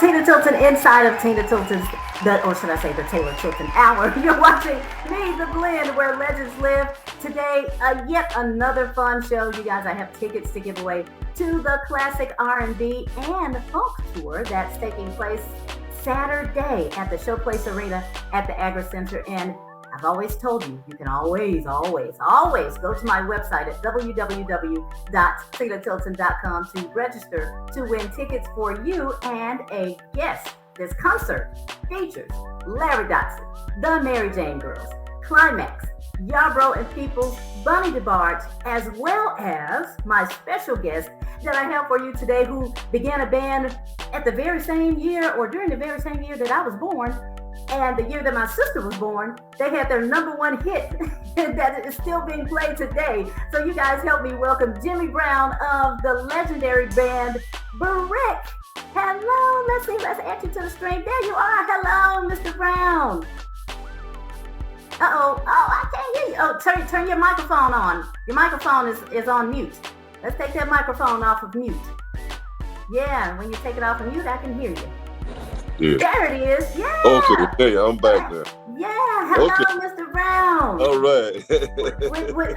Tina Tilton inside of Tina Tilton's, or should I say the Taylor Tilton Hour. You're watching Me, The Blend, where legends live. Today, yet another fun show. You guys, I have tickets to give away to the classic R&B and folk tour that's taking place Saturday at the Showplace Arena at the Agri Center. And I've always told you, you can always go to my website at www.tinatilton.com to register to win tickets for you and a guest. This concert features Larry Dotson, the Mary Jane Girls, Climax, Yarbrough and Peoples, Bunny DeBarge, as well as my special guest that I have for you today, who began a band at the very same year, or during the very same year that I was born. And the year that my sister was born, they had their #1 hit that is still being played today. So you guys help me welcome Jimmy Brown of the legendary band Brick. Hello, let's add you to the stream. There you are. Hello, Mr. Brown. Oh, I can't hear you. Oh, turn your microphone on. Your microphone is on mute. Let's take that microphone off of mute. Yeah, when you take it off of mute, I can hear you. Yeah. There it is. Yeah. Okay, hey, I'm back there. Yeah. Hello, Okay. Mr. Brown. All right.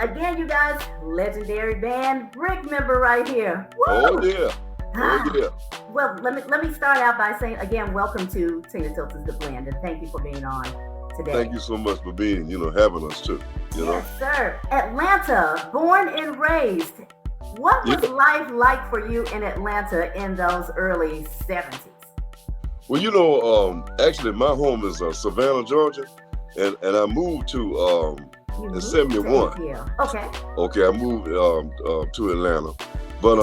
Again, you guys, legendary band Brick member right here. Woo! Oh yeah. Oh yeah. Well, let me start out by saying again, welcome to Tina Tilton's The Blend, and thank you for being on today. Thank you so much for being, having us too. Yes, sir. Atlanta, born and raised. What was life like for you in Atlanta in those early 70s? Well, actually, my home is Savannah, Georgia, and I moved to in '71. Yeah. Okay. Okay, I moved to Atlanta, but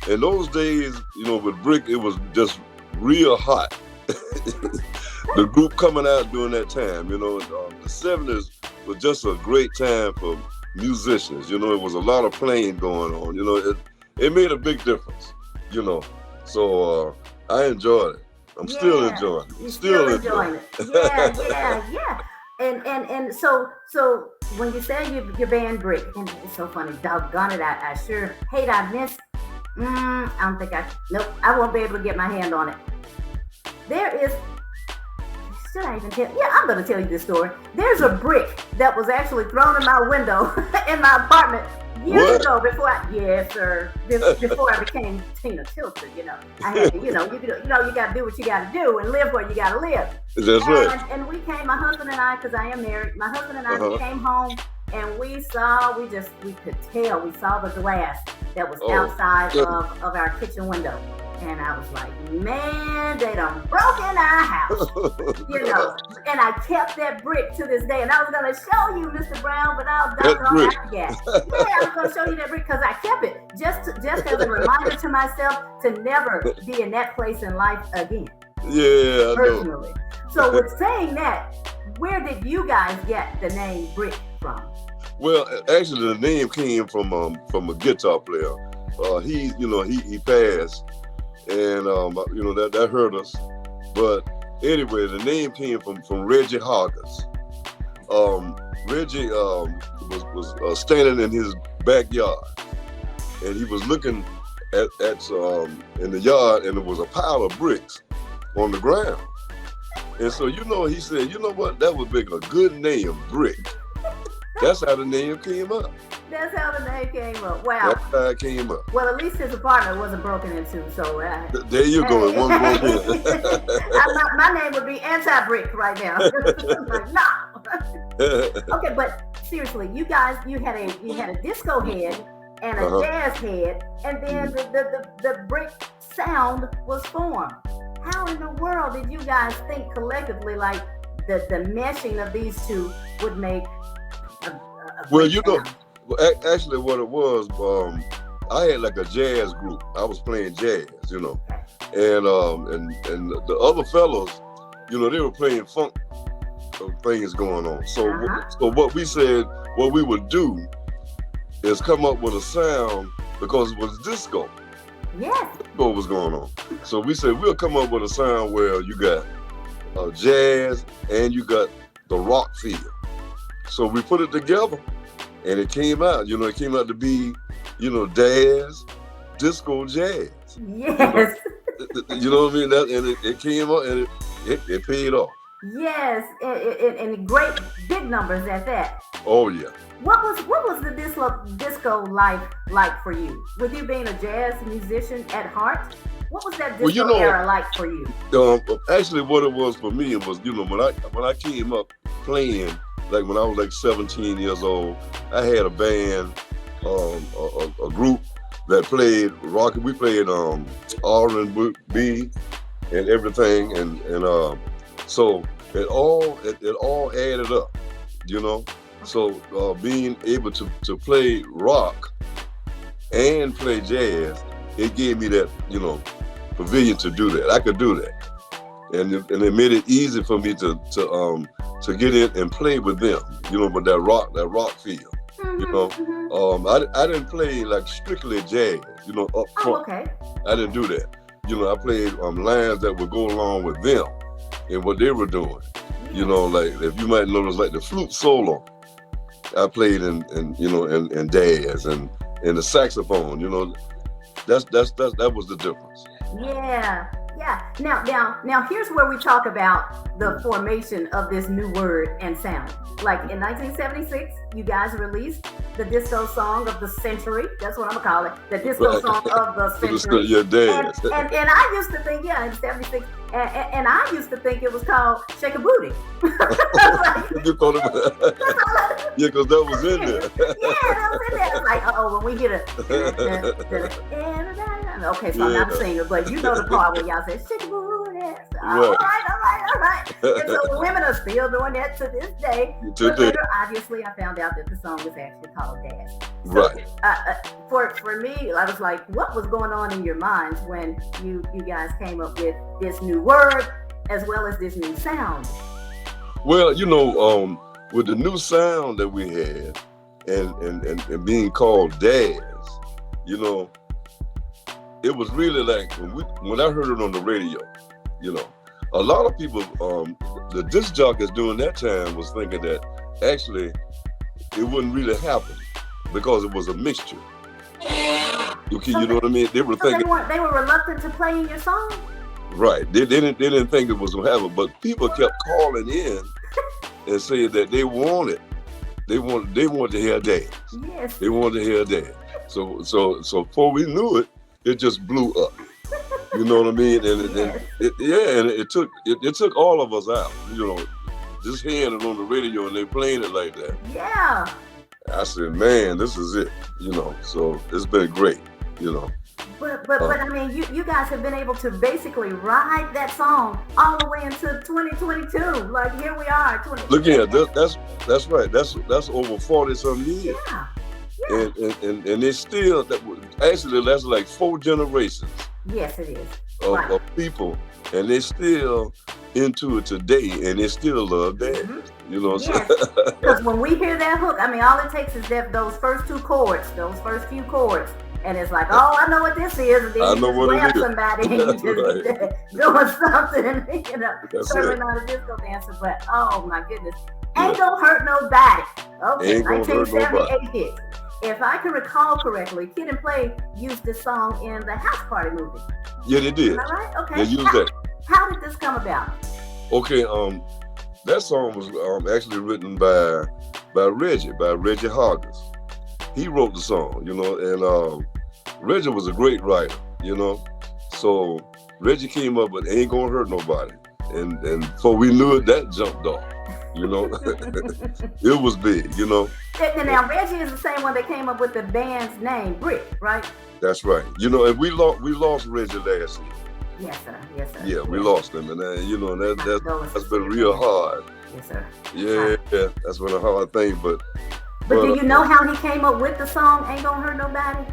in those days, with Brick, it was just real hot. The group coming out during that time, the '70s was just a great time for musicians. It was a lot of playing going on. It made a big difference. So I enjoyed it. I'm still enjoying it. Still enjoying it. Yeah. And so when you say your band Brick, and it's so funny, doggone it, I sure hate I missed. I don't think I won't be able to get my hand on it. There is, should I even tell? Yeah, I'm going to tell you this story. There's a brick that was actually thrown in my window in my apartment years ago before I became Tina Tilton. I had to, you got to do what you got to do and live where you got to live. That's right. And we came, my husband and I, because I am married, my husband and I came home and we could tell, we saw the glass that was outside of our kitchen window. And I was like, man, they done broke in our house, and I kept that brick to this day. And I was going to show you, Mr. Brown, but I forgot. Yeah, I was going to show you that brick because I kept it just as a reminder to myself to never be in that place in life again. Yeah, personally. I know. So with saying that, where did you guys get the name Brick from? Well, actually, the name came from a guitar player. He passed. And that hurt us, but anyway, the name came from Reggie Hoggers. Reggie was standing in his backyard, and he was looking at in the yard, and there was a pile of bricks on the ground. And so he said, what, that would make a good name, Brick. That's how the name came up. That's how the name came up. Wow. That's how it came up. Well, at least his apartment wasn't broken into, so... there you go. One more my name would be Anti-Brick right now. Like, no. Okay, but seriously, you guys, you had a disco head and a jazz head, and then the brick sound was formed. How in the world did you guys think collectively, like, the meshing of these two would make a sound? Actually, what it was, I had like a jazz group. I was playing jazz, and the other fellows, they were playing funk things going on. So what we said, what we would do is come up with a sound because it was disco. Yes. Disco was going on. So we said we'll come up with a sound where you got jazz and you got the rock feel. So we put it together. And it came out, it came out to be, disco jazz. Yes. You know what I mean? It came up and it paid off. Yes, and great big numbers at that. Oh yeah. What was the disco life like for you? With you being a jazz musician at heart, what was that disco era like for you? Actually, what it was for me was, when I came up playing, like when I was like 17 years old, I had a band, a group that played rock. We played R&B and everything, and so it all added up, So being able to play rock and play jazz, it gave me that, pavilion to do that. I could do that, and it made it easy for me to get in and play with them, with that rock feel. I didn't play like strictly jazz, up front. Oh, okay. I didn't do that. I played lines that would go along with them and what they were doing. Like if you might notice, like the flute solo, I played in jazz and the saxophone. That was the difference. Yeah. Now here's where we talk about the formation of this new word and sound. Like in 1976, you guys released the disco song of the century. That's what I'm gonna call it. The disco song of the century. Your dance. And I used to think, in 76, and I used to think it was called Shake a Booty. You thought about yeah, because that was in there. Yeah, that was in there. It's like, when we hit okay, so I'm not a singer, but you know the part where y'all say Shake a Booty. All right. And so the women are still doing that to this day. But later, obviously, I found out that the song was actually called Dash. So, right. For me, I was like, what was going on in your minds when you guys came up with this new word as well as this new sound? Well, with the new sound that we had and being called Dash, it was really like when I heard it on the radio, a lot of people, the disc jockeys during that time was thinking that actually it wouldn't really happen because it was a mixture. You know what I mean? They were thinking they were reluctant to play in your song. Right. They didn't think it was gonna happen, but people kept calling in and saying that they wanted to hear Dance. Yes. They wanted to hear Dance. So before we knew it, it just blew up. You know what I mean? And it took all of us out. Just hearing it on the radio and they playing it like that. Yeah. I said, man, this is it. So it's been great. But I mean, you guys have been able to basically ride that song all the way into 2022. Like here we are. Look here, that's right. That's over 40 some years. Yeah. And it's still actually that's like 4 generations. Yes, it is. Of people, and they're still into it today, and they still love dance. Mm-hmm. Yes. Because when we hear that hook, I mean, all it takes is those first few chords, and it's like, oh, I know what this is. And then I know what it is. Somebody and you just doing something, serving on a disco dancer. But oh my goodness, ain't gonna hurt nobody. Okay, 1978 hit. If I can recall correctly, Kid and Play used this song in the House Party movie. Yeah, they did. All right, okay. They used that. How did this come about? Okay, that song was actually written by Reggie Hoggins. He wrote the song, and Reggie was a great writer, So Reggie came up with "Ain't Gonna Hurt Nobody," and before we knew it, that jumped off. It was big, Now Reggie is the same one that came up with the band's name, Brick, right? That's right. And we lost Reggie last year. Yes, sir. Yeah, we lost him, and that's been real hard. Yes, sir. Yeah, that's been a hard thing, but do you know how he came up with the song "Ain't Gonna Hurt Nobody"?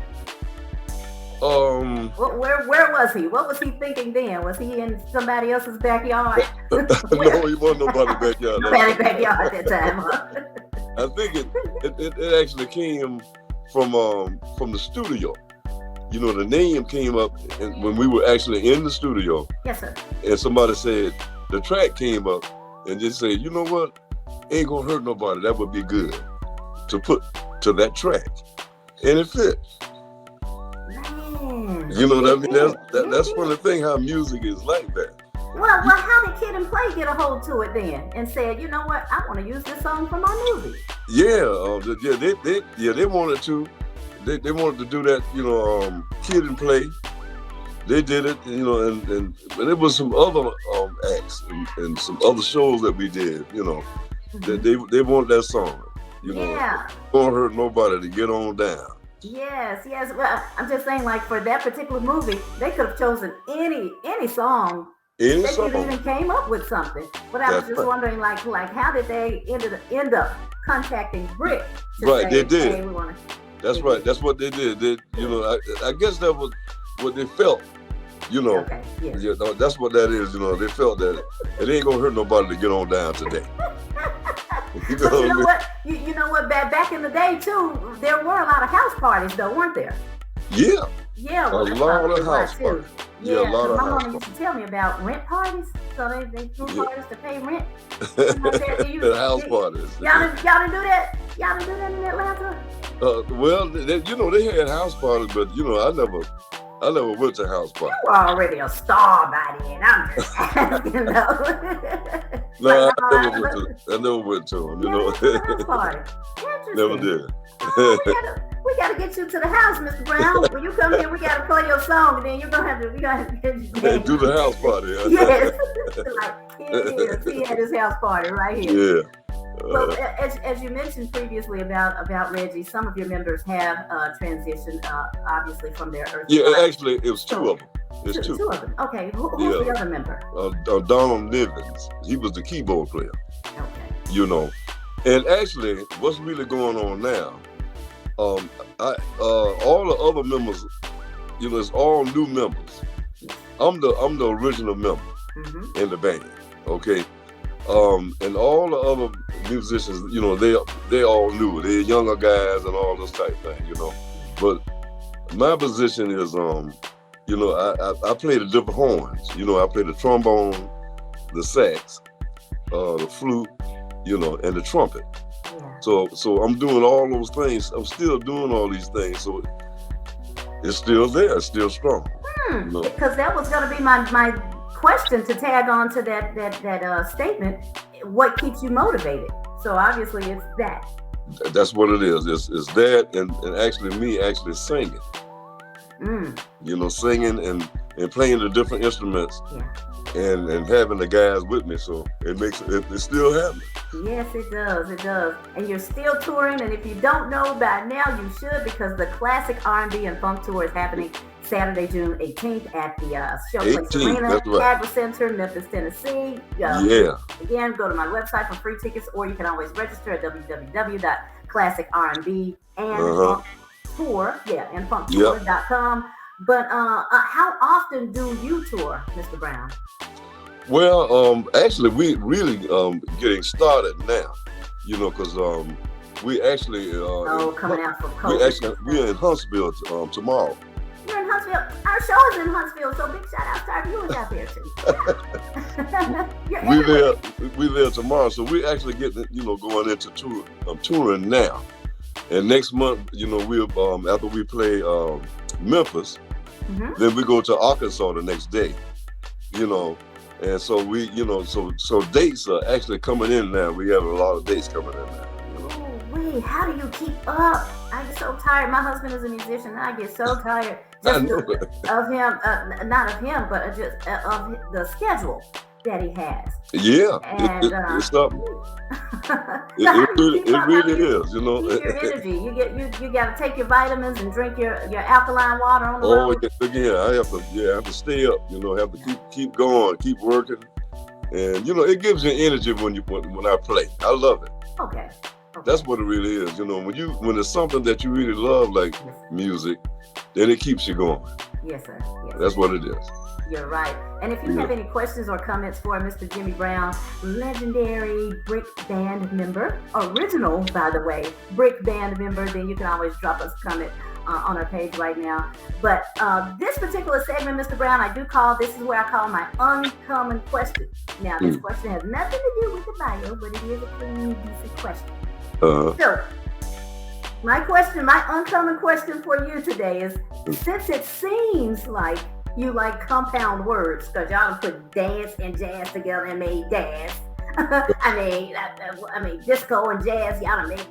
Where was he? What was he thinking then? Was he in somebody else's backyard? No, he wasn't nobody's backyard. Nobody's backyard at that time. I think it actually came from the studio. The name came up when we were actually in the studio. Yes, sir. And somebody said the track came up, and just said, you know what? Ain't gonna hurt nobody. That would be good to put to that track, and it fit. Man. You know what I mean? That's one of the thing how music is like that. Well, how did Kid and Play get a hold to it then and said, you know what, I want to use this song for my movie? They wanted to. They wanted to do that, Kid and Play. They did it, and there was some other acts and some other shows that we did, they want that song, Don't hurt nobody to get on down. Yes. Well, I'm just saying, like, for that particular movie, they could have chosen any song. They could even came up with something. But I was just wondering, like how did they end up contacting Brick? Right, they did. Hey, That's right. That's what they did. I guess that was what they felt. Okay, yeah. That's what that is. They felt that it ain't gonna hurt nobody to get on down today. You know what? You know what? Back in the day too, there were a lot of house parties, though, weren't there? Yeah. Yeah, a lot of house parties. Yeah, a lot of my house mom used to tell me about rent parties. So they threw parties to pay rent. House parties. Y'all didn't do that? Y'all didn't do that in Atlanta? Well, they had house parties, but I never went to house parties. You were already a star by then. I'm just asking, No, I never went to them. House party. Never did. We gotta get you to the house, Mr. Brown. When you come here, we gotta play your song, and then we gotta have to do the house party. Huh? Yes, like he had his house party right here. Yeah. Well, as you mentioned previously about Reggie, some of your members have transitioned, obviously, from their earth. Yeah, actually, it was two of them. There's two. Two of them. Okay, who's the other member? Donald Nivens. He was the keyboard player. Okay. And actually, what's really going on now? All the other members, it's all new members. I'm the original member in the band. Okay. And all the other musicians, they all new. They're younger guys and all this type thing, But my position is, I play the different horns. I play the trombone, the sax, the flute, and the trumpet. Yeah. So I'm doing all those things. I'm still doing all these things. So it's still there. It's still strong. Because that was going to be my question to tag on to that statement. What keeps you motivated? So obviously it's that. That's what it is. It's that and actually me actually singing. Singing and playing the different instruments. Yeah. And having the guys with me, so it's still happening. Yes, it does. And you're still touring, and if you don't know by now, you should, because the Classic R&B and Funk Tour is happening Saturday, June 18th at the Showplace Arena, Agri Center, Memphis, Tennessee. Again, go to my website for free tickets, or you can always register at www.classic-R&B and funktour.com. But how often do you tour, Mr. Brown? Well, actually, we really getting started now, because we actually coming out from COVID. We're in Huntsville tomorrow. You're in Huntsville. Our show is in Huntsville, so big shout out to our viewers out there too. We there tomorrow, so we're actually getting going into tour. I'm touring now, and next month, we'll after we play Memphis. Then we go to Arkansas the next day, and so we, so dates are actually coming in now. We have a lot of dates coming in now. Wait, how do you keep up? I get so tired. My husband is a musician. I get so tired of him, not of him, but just of the schedule that he has. Yeah, and, it's something. It really is, Your energy. You got to take your vitamins and drink your alkaline water on the road. I have to stay up. Have to keep going, keep working, and it gives you energy when I play. I love it. Okay. That's what it really is. When it's something that you really love, like music, then it keeps you going. Yes, sir. Yes. That's what it is. You're right. And if you have any questions or comments for Mr. Jimmy Brown, legendary Brick Band member, original, by the way, Brick Band member, then you can always drop us a comment on our page right now. But this particular segment, Mr. Brown, this is where I call my uncommon question. Now, this question has nothing to do with the bio, but it is a clean, decent question. So, my uncommon question for you today is, since it seems like you like compound words, because y'all put dance and jazz together and made dance. I mean, disco and jazz. Y'all made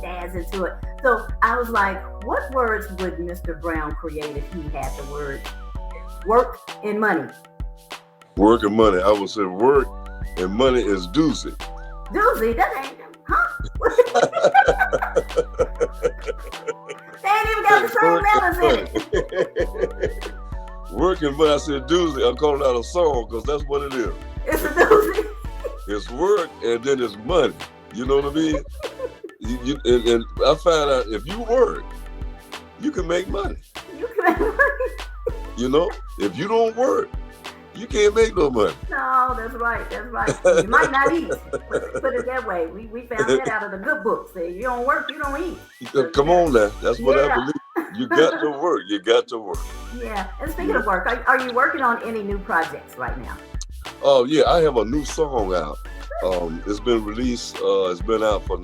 jazz into it. So I was like, what words would Mr. Brown create if he had the word work and money? Work and money. I would say work and money is doozy. Doozy? That ain't, huh? They ain't even got the same letters in it. Work and money. I said doozy. I'm calling out a song because that's what it is. It's a doozy. It's work and then it's money. You know what I mean? And I found out if you work, you can make money. You can make money. You know, if you don't work, you can't make no money. No, that's right. That's right. You might not eat. Put it that way. We found that out of the good books. If you don't work, you don't eat. Come on now. That's what I believe. You got to work. You got to work. Yeah. And speaking of work, are you working on any new projects right now? Oh, yeah. I have a new song out. It's been released. It's been out for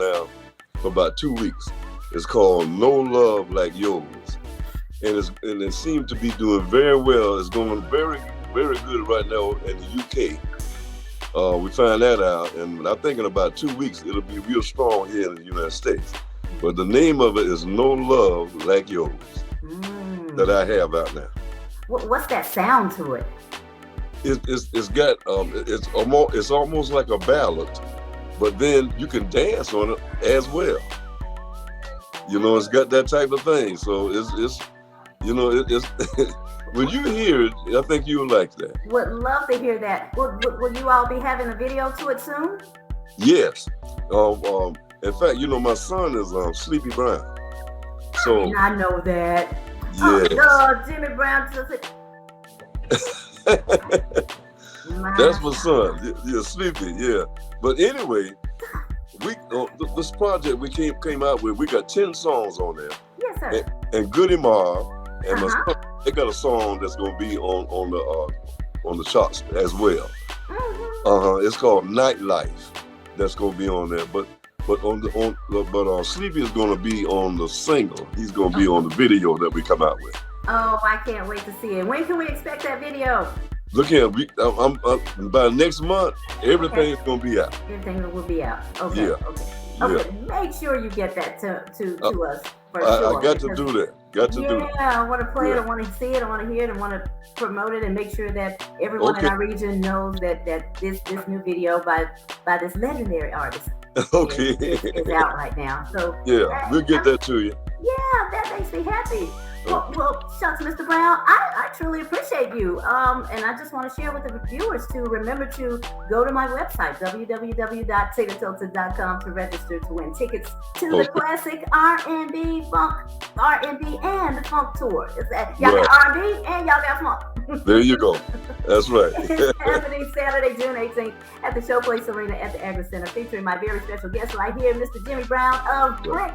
about 2 weeks. It's called No Love Like Yours. And it seems to be doing very well. It's going very, very good right now in the UK. We find that out, and I think in about 2 weeks it'll be real strong here in the United States. But the name of it is No Love Like Yours that I have out now. What's that sound to it? It's got it's almost like a ballad, but then you can dance on it as well. You know, it's got that type of thing. So it's you know, it's when you hear it, I think you'll like that. Would love to hear that. Will you all be having a video to it soon? Yes. In fact, you know, my son is Sleepy Brown. So and I know that. Yes. Oh, no, Jimmy Brown does it. That's my son. Yeah, Sleepy. Yeah. But anyway, we this project we came out with. We got 10 songs on there. Yes, sir. And Goody Mob and my son, they got a song that's gonna be on the charts as well. It's called Nightlife. That's gonna be on there. But Sleepy is gonna be on the single. He's gonna be on the video that we come out with. Oh, I can't wait to see it. When can we expect that video? Look here, by next month, everything's gonna be out. Everything will be out. Okay. Yeah. Okay. Make sure you get that to us. For I sure, got to do that. Do that. Yeah, I want to play it. I want to see it. I want to hear it. I want to promote it and make sure that everyone in our region knows that this new video by this legendary artist is out right now. So yeah, we'll get that to you. Yeah, that makes me happy. Well, shucks, Mr. Brown, I truly appreciate you. And I just want to share with the viewers to remember to go to my website, www.ticketilton.com, to register to win tickets to the classic R&B and the funk tour. Y'all got R&B and y'all got funk. There you go. That's right. It's happening Saturday, June 18th at the Showplace Arena at the Agri Center, featuring my very special guest right here, Mr. Jimmy Brown of Brick,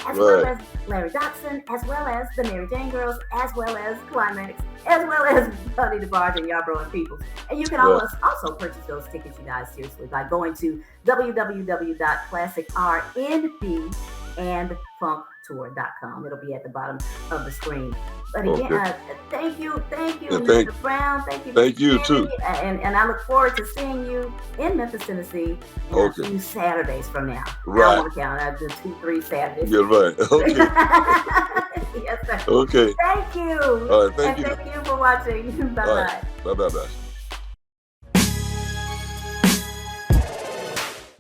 as well as Larry Dotson, as well as the Mary Jane Girls, as well as Climax, as well as Buddy DeBarge and Yarbrough and Peoples. And you can also purchase those tickets, you guys, seriously, by going to www.classicrnbandfunktour.com. It'll be at the bottom of the screen. But again, thank you, Mr. Brown. Thank you. Thank you too. And I look forward to seeing you in Memphis, Tennessee, in a few Saturdays from now. Right. I want to count. I do 2-3 Saturdays. You're right. Okay. Yes, sir. Okay. Thank you. All right. Thank you. Thank you for watching. Bye-bye. Bye-bye.